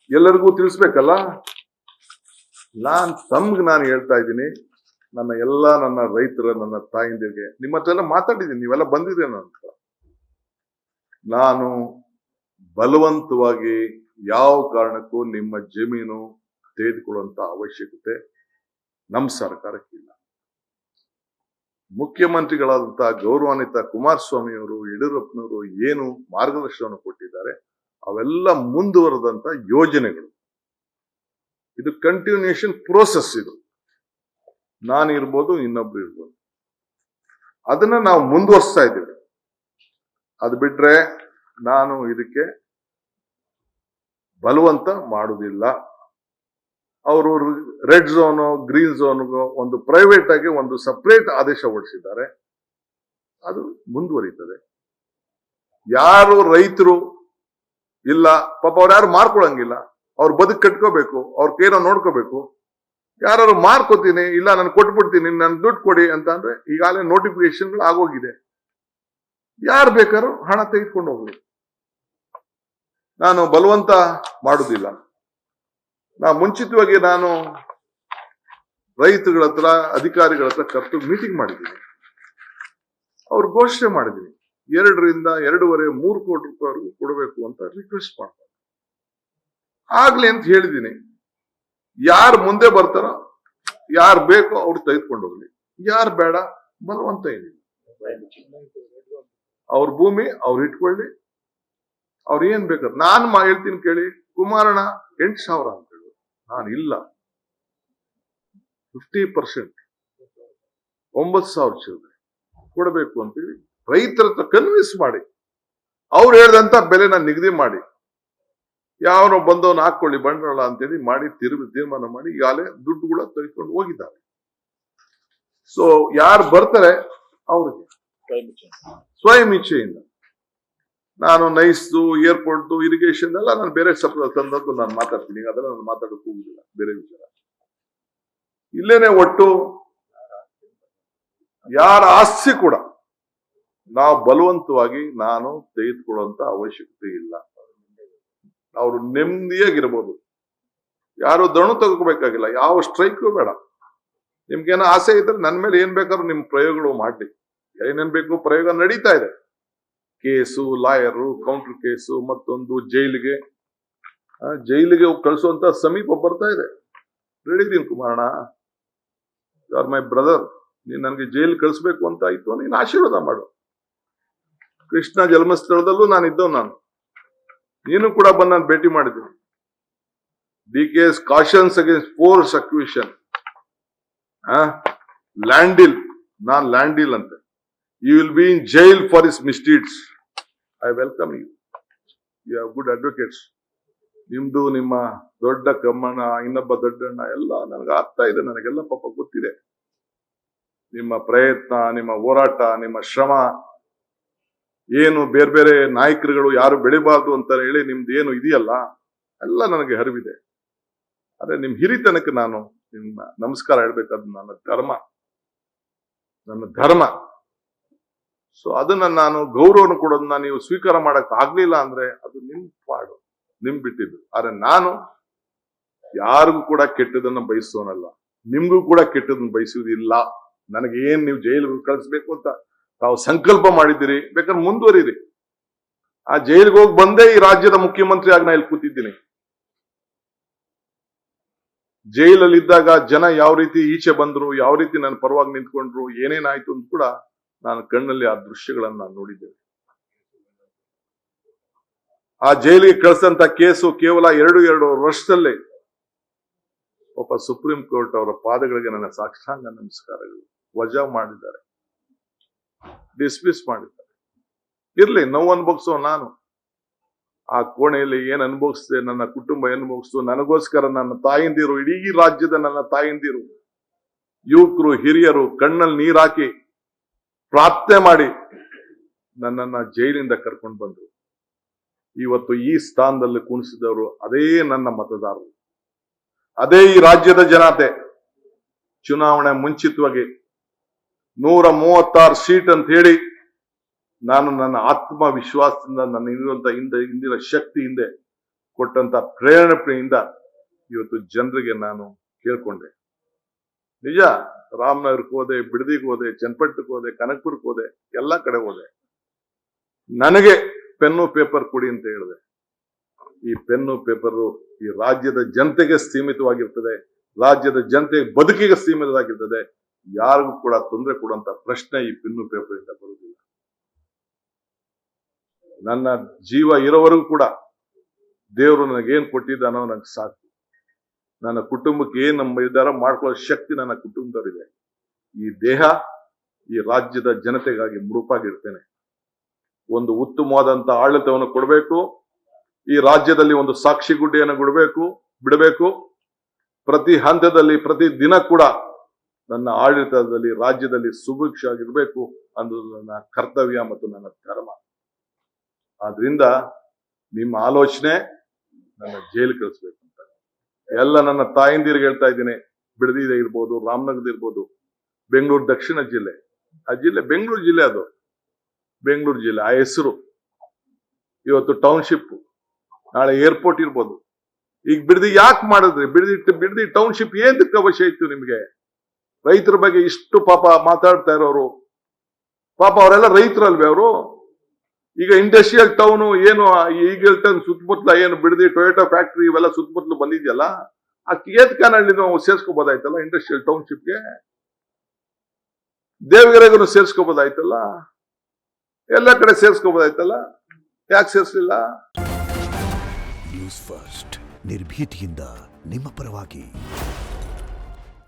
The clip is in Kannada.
ಎಲ್ಲರಿಗೂ ತಿಳಿಸ್ಬೇಕಲ್ಲ. ನಾನು ಹೇಳ್ತಾ ಇದ್ದೀನಿ, ನನ್ನ ರೈತರ, ನನ್ನ ತಾಯಿಂದಿರಿಗೆ ನಿಮ್ಮ ಹತ್ರ ಎಲ್ಲ ಮಾತಾಡಿದ್ದೀನಿ, ನೀವೆಲ್ಲ ಬಂದಿದ್ದೇನೆ ಅಂತ. ನಾನು ಬಲವಂತವಾಗಿ ಯಾವ ಕಾರಣಕ್ಕೂ ನಿಮ್ಮ ಜಮೀನು ತೆಗೆದುಕೊಳ್ಳುವಂತ ಅವಶ್ಯಕತೆ ನಮ್ಮ ಸರ್ಕಾರಕ್ಕಿಲ್ಲ. ಮುಖ್ಯಮಂತ್ರಿಗಳಾದಂತಹ ಗೌರವಾನ್ವಿತ ಕುಮಾರಸ್ವಾಮಿ ಅವರು, ಯಡಿಯೂರಪ್ಪನವರು ಏನು ಮಾರ್ಗದರ್ಶನ ಕೊಟ್ಟಿದ್ದಾರೆ ಅವೆಲ್ಲ ಮುಂದುವರೆದಂತ ಯೋಜನೆಗಳು. ಇದು ಕಂಟಿನ್ಯೂಷನ್ ಪ್ರೋಸೆಸ್. ಇದು ನಾನಿರ್ಬೋದು, ಇನ್ನೊಬ್ರು ಇರ್ಬೋದು, ಅದನ್ನ ನಾವು ಮುಂದುವರಿಸ್ತಾ ಇದ್ದೀವಿ. ಅದು ಬಿಟ್ರೆ ನಾನು ಇದಕ್ಕೆ ಬಲವಂತ ಮಾಡುವುದಿಲ್ಲ. ಅವರು ರೆಡ್ ಝೋನು, ಗ್ರೀನ್ ಝೋನ್ಗೂ ಒಂದು ಪ್ರೈವೇಟ್ ಆಗಿ ಒಂದು ಸಪರೇಟ್ ಆದೇಶ ಹೊರಡಿಸಿದ್ದಾರೆ. ಅದು ಮುಂದುವರಿತದೆ. ಯಾರು ರೈತರು ಇಲ್ಲ ಪಾಪ, ಅವ್ರು ಯಾರು ಮಾರ್ಕೊಳಂಗಿಲ್ಲ, ಅವ್ರ ಬದುಕು ಕಟ್ಕೋಬೇಕು, ಅವ್ರ ಕೈನ ನೋಡ್ಕೋಬೇಕು. ಯಾರು ಮಾರ್ಕೋತೀನಿ, ಇಲ್ಲ ನಾನು ಕೊಟ್ಬಿಡ್ತೀನಿ, ನನ್ ದುಡ್ಡು ಕೊಡಿ ಅಂತ ಅಂದ್ರೆ ಈಗಾಗಲೇ ನೋಟಿಫಿಕೇಶನ್ಗಳು ಆಗೋಗಿದೆ. ಯಾರು ಬೇಕಾದ್ರೂ ಹಣ ತೆಗೆದುಕೊಂಡು ಹೋಗ್ಲಿ. ನಾನು ಬಲವಂತ ಮಾಡುದಿಲ್ಲ. ಮುಂಚಿತವಾಗಿ ನಾನು ರೈತಗಳ ಹತ್ರ, ಅಧಿಕಾರಿಗಳ ಹತ್ರ ಕರೆದು ಮೀಟಿಂಗ್ ಮಾಡಿದ್ದೀನಿ. ಅವ್ರು ಘೋಷಣೆ ಮಾಡಿದ್ದೀನಿ, 2 ರಿಂದ 2.5, 3 ಕೋಟಿ ರೂಪಾಯಿವರೆಗೂ ಕೊಡಬೇಕು ಅಂತ ರಿಕ್ವೆಸ್ಟ್ ಮಾಡ್ತಾರೆ. ಆಗ್ಲಿ ಅಂತ ಹೇಳಿದ್ದೀನಿ. ಯಾರು ಮುಂದೆ ಬರ್ತಾರೋ, ಯಾರು ಬೇಕೋ ಅವ್ರು ತೆಗೆದುಕೊಂಡು ಹೋಗ್ಲಿ, ಯಾರು ಬೇಡ ಬಲವಂತ ಏನಿಲ್ಲ. ಅವ್ರ ಭೂಮಿ ಅವ್ರು ಇಟ್ಕೊಳ್ಳಿ, ಅವ್ರು ಏನ್ ಬೇಕಾದ್ರೆ. ನಾನು ಹೇಳ್ತೀನಿ ಕೇಳಿ, ಕುಮಾರಣ್ಣ 8,000 ಅಂತ ಹೇಳಿ, ನಾನು ಇಲ್ಲ 50%, 9,000 ಚಿಲ್ಲರೆ ಕೊಡಬೇಕು ಅಂತೇಳಿ ರೈತರ ಹತ್ರ ಕನ್ವಿನ್ಸ್ ಮಾಡಿ, ಅವ್ರು ಹೇಳ್ದಂತ ಬೆಲೆನ ನಿಗದಿ ಮಾಡಿ, ಯಾವನೋ ಬಂದವನ್ನ ಹಾಕೊಳ್ಳಿ ಬಂಡವಾಳ ಅಂತೇಳಿ ಮಾಡಿ ತೀರ್ಮಾನ ಮಾಡಿ ಈಗಾಗಲೇ ದುಡ್ಡುಗಳ ತೆಗೆದುಕೊಂಡು ಹೋಗಿದ್ದಾರೆ. ಸೊ ಯಾರು ಬರ್ತಾರೆ ಅವ್ರಿಗೆ ಸ್ವಯಂ ಇಚ್ಛೆಯಿಂದ. ನಾನು ನೈಸ್ದು, ಏರ್ಪೋರ್ಟ್, ಇರಿಗೇಷನ್ ಎಲ್ಲ ನಾನು ಬೇರೆ ಸಂದರ್ಭ ನಾನು ಮಾತಾಡ್ತೀನಿ. ಅದೆಲ್ಲ ನಾನು ಮಾತಾಡೋಕೆ ಹೋಗುದಿಲ್ಲ, ಬೇರೆ ವಿಚಾರ. ಇಲ್ಲೇನೆ ಒಟ್ಟು ಯಾರ ಆಸ್ತಿ ಕೂಡ ನಾವು ಬಲವಂತವಾಗಿ ನಾನು ತೆಗೆದುಕೊಳ್ಳುವಂತ ಅವಶ್ಯಕತೆ ಇಲ್ಲ. ಅವರು ನೆಮ್ಮದಿಯಾಗಿರ್ಬೋದು. ಯಾರು ದಣು ತಗೋಬೇಕಾಗಿಲ್ಲ, ಯಾವ ಸ್ಟ್ರೈಕು ಬೇಡ. ನಿಮ್ಗೇನೋ ಆಸೆ ಇದ್ರೆ ನನ್ನ ಮೇಲೆ ಏನ್ ಬೇಕಾದ್ರೂ ನಿಮ್ ಪ್ರಯೋಗಗಳು ಮಾಡಿ, ಏನೇನ್ ಬೇಕು ಪ್ರಯೋಗ ನಡೀತಾ ಇದೆ. ಕೇಸು, ಲಾಯರು, ಕೌಂಟರ್ ಕೇಸು, ಮತ್ತೊಂದು ಜೈಲಿಗೆ ಕಳಿಸುವಂತ ಸಮೀಪ ಬರ್ತಾ ಇದೆ. ರೆಡಿ ಇದೀನಿ ಕುಮಾರಣ್ಣ, ಯು ಆರ್ ಮೈ ಬ್ರದರ್. ನೀನ್ ನನಗೆ ಜೈಲ್ ಕಳಿಸ್ಬೇಕು ಅಂತ ಆಯ್ತು, ನೀನ್ ಆಶೀರ್ವಾದ ಮಾಡು. ಕೃಷ್ಣ ಜನ್ಮಸ್ಥಳದಲ್ಲೂ ನಾನು ಇದ್ದವ್. ನೀನು ಕೂಡ ಬಂದು ನಾನು ಭೇಟಿ ಮಾಡಿದ್ದೀನಿ. DK's cautions against force acquisition, ಲ್ಯಾಂಡಿಲ್, ನಾನ್ ಲ್ಯಾಂಡಿಲ್ ಅಂತ. You will be in jail for his misdeeds. I welcome you. You have good advocates. ನಿಮ್ದು, ನಿಮ್ಮ ದೊಡ್ಡ ಕಮ್ಮಣ್ಣ, ಇನ್ನೊಬ್ಬ ದೊಡ್ಡಣ್ಣ ಎಲ್ಲ ನನಗೆ ಆಗ್ತಾ ಇದೆ. ನನಗೆಲ್ಲ ಪಾಪ ಗೊತ್ತಿದೆ. ನಿಮ್ಮ ಪ್ರಯತ್ನ, ನಿಮ್ಮ ಹೋರಾಟ, ನಿಮ್ಮ ಶ್ರಮ ಏನು, ಬೇರೆ ಬೇರೆ ನಾಯಕರುಗಳು ಯಾರು ಬೆಳಿಬಾರ್ದು ಅಂತ ಹೇಳಿ ನಿಮ್ದು ಏನು ಇದೆಯಲ್ಲ ಎಲ್ಲ ನನಗೆ ಅರಿವಿದೆ. ಆದ್ರೆ ನಿಮ್ ಹಿರಿತನಕ್ಕೆ ನಾನು ನಿಮ್ಮ ನಮಸ್ಕಾರ ಹೇಳ್ಬೇಕಾದ್ ನನ್ನ ಧರ್ಮ. ಸೊ ಅದನ್ನ ನಾನು ಗೌರವನ ಕೊಡೋದನ್ನ ನೀವು ಸ್ವೀಕಾರ ಮಾಡಕ್ ಆಗ್ಲಿಲ್ಲ ಅಂದ್ರೆ ಅದು ನಿಮ್ ಪಾಡು, ನಿಮ್ ಬಿಟ್ಟಿದ್ದು. ಆದ್ರೆ ನಾನು ಯಾರಿಗೂ ಕೂಡ ಕೆಟ್ಟದನ್ನ ಬಯಸೋನಲ್ಲ, ನಿಮ್ಗೂ ಕೂಡ ಕೆಟ್ಟದನ್ನ ಬಯಸುವುದಿಲ್ಲ. ನನಗೆ ಏನ್ ನೀವು ಜೈಲಿಗೆ ಕಳಿಸ್ಬೇಕು ಅಂತ ತಾವು ಸಂಕಲ್ಪ ಮಾಡಿದ್ದೀರಿ, ಬೇಕಾದ್ರೆ ಮುಂದುವರಿರಿ. ಆ ಜೈಲಿಗೆ ಹೋಗಿ ಬಂದೇ ಈ ರಾಜ್ಯದ ಮುಖ್ಯಮಂತ್ರಿ ಆಗಿ ನಾ ಇಲ್ಲಿ ಕೂತಿದ್ದೀನಿ. ಜೈಲಲ್ಲಿ ಇದ್ದಾಗ ಜನ ಯಾವ ರೀತಿ ಈಚೆ ಬಂದ್ರು, ಯಾವ ರೀತಿ ನನ್ನ ಪರವಾಗಿ ನಿಂತ್ಕೊಂಡ್ರು, ಏನೇನಾಯ್ತು ಅಂತ ಕೂಡ ನಾನು ಕಣ್ಣಲ್ಲಿ ಆ ದೃಶ್ಯಗಳನ್ನ ನಾನು ನೋಡಿದ್ದೇನೆ. ಆ ಜೈಲಿಗೆ ಕಳಿಸಂತ ಕೇಸು ಕೇವಲ 2 ವರ್ಷದಲ್ಲೇ ಒಬ್ಬ ಸುಪ್ರೀಂ ಕೋರ್ಟ್ ಅವರ ಪಾದಗಳಿಗೆ ನನ್ನ ಸಾಷ್ಟಾಂಗ ನಮಸ್ಕಾರಗಳು. ವಜಾ ಮಾಡಿದ್ದಾರೆ, ಡಿಸ್ಮಿಸ್ ಮಾಡಿದ್ದಾರೆ. ಇರ್ಲಿ, ನೋವು ಅನುಭವಿಸೋ ನಾನು. ಆ ಕೋಣೆಯಲ್ಲಿ ಏನ್ ಅನುಭವಿಸಿದೆ, ನನ್ನ ಕುಟುಂಬ ಅನುಭವಿಸ್ತು. ನನಗೋಸ್ಕರ ನನ್ನ ತಾಯಿಂದಿರು, ಇಡೀ ರಾಜ್ಯದ ನನ್ನ ತಾಯಿಂದಿರು, ಯುವಕರು, ಹಿರಿಯರು ಕಣ್ಣಲ್ಲಿ ನೀರ್ ಹಾಕಿ ಪ್ರಾರ್ಥನೆ ಮಾಡಿ ನನ್ನನ್ನ ಜೈಲಿಂದ ಕರ್ಕೊಂಡು ಬಂದ್ರು. ಇವತ್ತು ಈ ಸ್ಥಾನದಲ್ಲಿ ಕುಣಿಸಿದವರು ಅದೇ ನನ್ನ ಮತದಾರರು, ಅದೇ ಈ ರಾಜ್ಯದ ಜನತೆ. ಚುನಾವಣೆ ಮುಂಚಿತವಾಗಿ 136 ಸೀಟ್ ಅಂತ ಹೇಳಿ ನಾನು ನನ್ನ ಆತ್ಮವಿಶ್ವಾಸದಿಂದ, ನನ್ನ ಇರುವಂತ ಹಿಂದಿನ ಶಕ್ತಿ ಹಿಂದೆ ಕೊಟ್ಟಂತ ಪ್ರೇರಣೆಯಿಂದ ಇವತ್ತು ಜನರಿಗೆ ನಾನು ಕೇಳ್ಕೊಂಡೆ. ನಿಜ, ರಾಮನಗರಕ್ಕೆ ಹೋದೆ, ಬಿಡದಿಗೆ ಹೋದೆ, ಚನ್ನಪಟ್ಟಣಕ್ಕೆ ಹೋದೆ, ಕನಕಪುರಕ್ಕೆ ಹೋದೆ, ಎಲ್ಲಾ ಕಡೆ ಹೋದೆ. ನನಗೆ ಪೆನ್ನು ಪೇಪರ್ ಕೊಡಿ ಅಂತ ಹೇಳಿದೆ. ಈ ಪೆನ್ನು ಪೇಪರು ಈ ರಾಜ್ಯದ ಜನತೆಗೆ ಸೀಮಿತವಾಗಿರ್ತದೆ, ರಾಜ್ಯದ ಜನತೆ ಬದುಕಿಗೆ ಸೀಮಿತವಾಗಿರ್ತದೆ. ಯಾರಿಗೂ ಕೂಡ ತೊಂದರೆ ಕೊಡುವಂತ ಪ್ರಶ್ನೆ ಈ ಪೆನ್ನು ಪೇಪರ್ ಇಂದ ಬರುವುದಿಲ್ಲ. ನನ್ನ ಜೀವ ಇರೋವರೆಗೂ ಕೂಡ ದೇವರು ನನಗೇನ್ ಕೊಟ್ಟಿದ್ದಾನೋ ನನಗೆ ಸಾಕು. ನನ್ನ ಕುಟುಂಬಕ್ಕೆ ಏನ್ ನಮ್ಮ ನಿರ್ಧಾರ ಮಾಡ್ಕೊಳ್ಳೋ ಶಕ್ತಿ ನನ್ನ ಕುಟುಂಬದವರಿದೆ. ಈ ದೇಹ ಈ ರಾಜ್ಯದ ಜನತೆಗಾಗಿ ಮುಡುಪಾಗಿರ್ತೇನೆ. ಒಂದು ಉತ್ತಮವಾದಂತ ಆಡಳಿತವನ್ನು ಕೊಡಬೇಕು. ಈ ರಾಜ್ಯದಲ್ಲಿ ಒಂದು ಸಾಕ್ಷಿ ಗುಡ್ಡೆಯನ್ನು ಬಿಡಬೇಕು. ಪ್ರತಿ ಹಂತದಲ್ಲಿ ಪ್ರತಿ ದಿನ ಕೂಡ ನನ್ನ ಆಡಳಿತದಲ್ಲಿ ರಾಜ್ಯದಲ್ಲಿ ಸುಭಿಕ್ಷ ಆಗಿರ್ಬೇಕು ಅನ್ನೋದು ನನ್ನ ಕರ್ತವ್ಯ ಮತ್ತು ನನ್ನ ಧರ್ಮ. ಆದ್ರಿಂದ ನಿಮ್ಮ ಆಲೋಚನೆ ನನ್ನ ಜೈಲು ಕಳಿಸ್ಬೇಕು ಅಂತ ಎಲ್ಲ ನನ್ನ ತಾಯಿಂದಿರಿಗೆ ಹೇಳ್ತಾ ಇದ್ದೀನಿ. ಬಿಡದಿ ಇರ್ಬೋದು, ರಾಮನಗರ ಇರ್ಬೋದು, ಬೆಂಗಳೂರು ದಕ್ಷಿಣ ಜಿಲ್ಲೆ, ಆ ಜಿಲ್ಲೆ ಬೆಂಗಳೂರು ಜಿಲ್ಲೆ, ಅದು ಬೆಂಗಳೂರು ಜಿಲ್ಲೆ, ಆ ಹೆಸರು ಇವತ್ತು ಟೌನ್ಶಿಪ್, ನಾಳೆ ಏರ್ಪೋರ್ಟ್ ಇರ್ಬೋದು. ಈಗ ಬಿಡದಿ ಯಾಕೆ ಮಾಡಿದ್ರಿ? ಬಿಡದಿ ಟೌನ್ಶಿಪ್ ಏನಕ್ಕೆ ಅವಶ್ಯ ಇತ್ತು ನಿಮ್ಗೆ? ರೈತರ ಬಗ್ಗೆ ಇಷ್ಟು ಪಾಪ ಮಾತಾಡ್ತಾ ಇರೋರು, ಪಾಪ ಅವರೆಲ್ಲ ರೈತರಲ್ವೇ ಅವರು? ಈಗ ಇಂಡಸ್ಟ್ರಿಯಲ್ ಟೌನ್ ಏನು ಈಗಲ್ ಟೌನ್ ಸುತ್ತಮುತ್ತಲ ಏನು ಬಿಡದಿ ಟೊಯೋಟಾ ಫ್ಯಾಕ್ಟ್ರಿ ಇವೆಲ್ಲ ಸುತ್ತಮುತ್ತಲು ಬಂದಿದೆಯಲ್ಲ, ಆ ಕೇತ್ಕಾನಹಳ್ಳಿ ನಾವು ಸೇರ್ಸ್ಕೋಬೋದಾಯ್ತಲ್ಲ ಇಂಡಸ್ಟ್ರಿಯಲ್ ಟೌನ್ಶಿಪ್ಗೆ. ದೇವಗಿರಿಗೂ ಸೇರ್ಸ್ಕೋಬೋದಾಯ್ತಲ್ಲ, ಎಲ್ಲ ಕಡೆ ಸೇರ್ಸ್ಕೋಬೋದಾಯ್ತಲ್ಲ, ಯಾಕೆ ಸೇರ್ಸ್ಲಿಲ್ಲ? ನ್ಯೂಸ್ ಫಸ್ಟ್, ನಿರ್ಭೀತಿಯಿಂದ ನಿಮ್ಮ ಪರವಾಗಿ.